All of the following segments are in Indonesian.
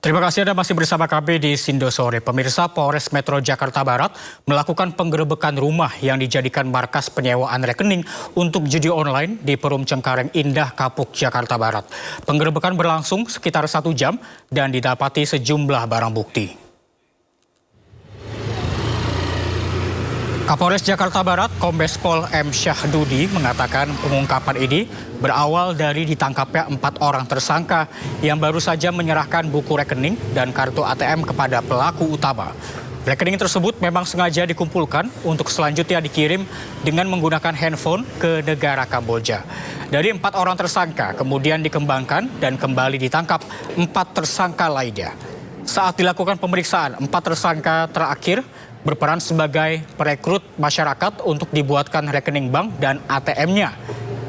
Terima kasih Anda masih bersama kami di Sindo Sore. Pemirsa, Polres Metro Jakarta Barat melakukan penggerebekan rumah yang dijadikan markas penyewaan rekening untuk judi online di Perum Cengkareng Indah, Kapuk, Jakarta Barat. Penggerebekan berlangsung sekitar 1 jam dan didapati sejumlah barang bukti. Kapolres Jakarta Barat, Kombes Pol M. Syahdudi mengatakan pengungkapan ini berawal dari ditangkapnya 4 orang tersangka yang baru saja menyerahkan buku rekening dan kartu ATM kepada pelaku utama. Rekening tersebut memang sengaja dikumpulkan untuk selanjutnya dikirim dengan menggunakan handphone ke negara Kamboja. Dari 4 orang tersangka kemudian dikembangkan dan kembali ditangkap 4 tersangka lainnya. Saat dilakukan pemeriksaan, 4 tersangka terakhir berperan sebagai perekrut masyarakat untuk dibuatkan rekening bank dan ATM-nya.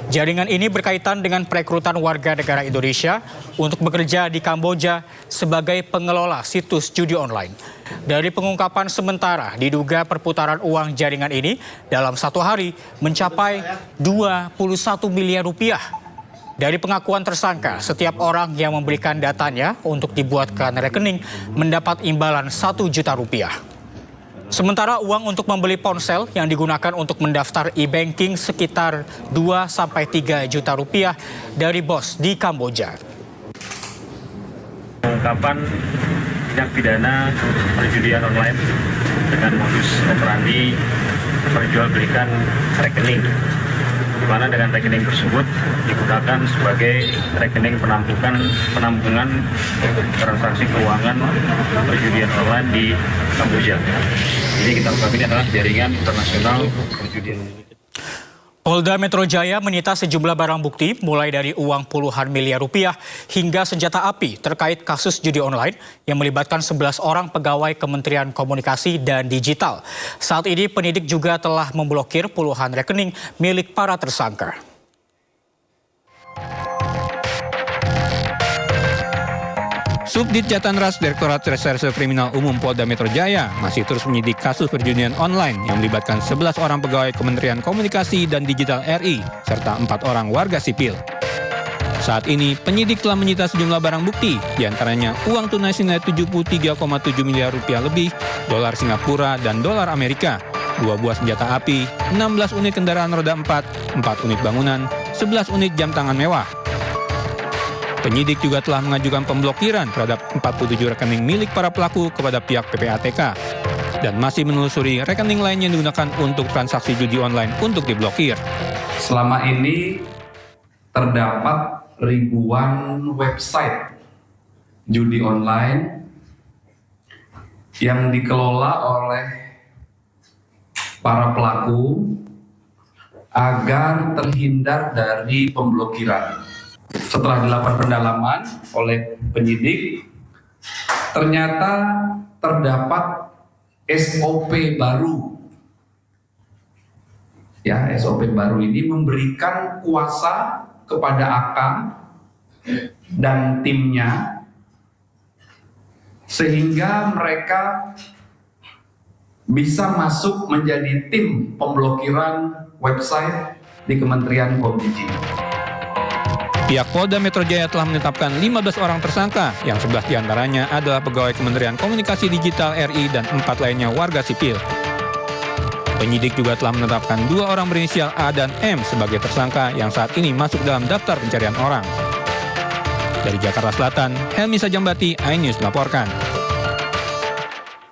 Jaringan ini berkaitan dengan perekrutan warga negara Indonesia untuk bekerja di Kamboja sebagai pengelola situs judi online. Dari pengungkapan sementara, diduga perputaran uang jaringan ini dalam 1 hari mencapai 21 miliar rupiah. Dari pengakuan tersangka, setiap orang yang memberikan datanya untuk dibuatkan rekening mendapat imbalan 1 juta rupiah. Sementara uang untuk membeli ponsel yang digunakan untuk mendaftar e-banking sekitar 2-3 juta rupiah dari bos di Kamboja. Pengungkapan tindak pidana perjudian online dengan modus operandi perjualbelikan rekening, di mana dengan rekening tersebut digunakan sebagai rekening penampungan transaksi keuangan perjudian online di Kamboja. Jadi kita ungkap ini adalah jaringan internasional perjudian. Polda Metro Jaya menyita sejumlah barang bukti mulai dari uang puluhan miliar rupiah hingga senjata api terkait kasus judi online yang melibatkan 11 orang pegawai Kementerian Komunikasi dan Digital. Saat ini penyidik juga telah memblokir puluhan rekening milik para tersangka. Subdit Jatanras Direktorat Reserse Kriminal Umum Polda Metro Jaya masih terus menyidik kasus perjudian online yang melibatkan 11 orang pegawai Kementerian Komunikasi dan Digital RI serta 4 orang warga sipil. Saat ini penyidik telah menyita sejumlah barang bukti, diantaranya uang tunai senilai 73,7 miliar rupiah lebih, dolar Singapura dan dolar Amerika, 2 buah senjata api, 16 unit kendaraan roda 4, 4 unit bangunan, 11 unit jam tangan mewah. Penyidik juga telah mengajukan pemblokiran terhadap 47 rekening milik para pelaku kepada pihak PPATK dan masih menelusuri rekening lain yang digunakan untuk transaksi judi online untuk diblokir. Selama ini terdapat ribuan website judi online yang dikelola oleh para pelaku agar terhindar dari pemblokiran. Setelah dilakukan pendalaman oleh penyidik, ternyata terdapat SOP baru. Ya, SOP baru ini memberikan kuasa kepada AK dan timnya sehingga mereka bisa masuk menjadi tim pemblokiran website di Kementerian Komunikasi. Pihak Polda Metro Jaya telah menetapkan 15 orang tersangka, yang 11 diantaranya adalah pegawai Kementerian Komunikasi Digital RI dan 4 lainnya warga sipil. Penyidik juga telah menetapkan 2 orang berinisial A dan M sebagai tersangka yang saat ini masuk dalam daftar pencarian orang. Dari Jakarta Selatan, Helmi Sajambati, iNews melaporkan.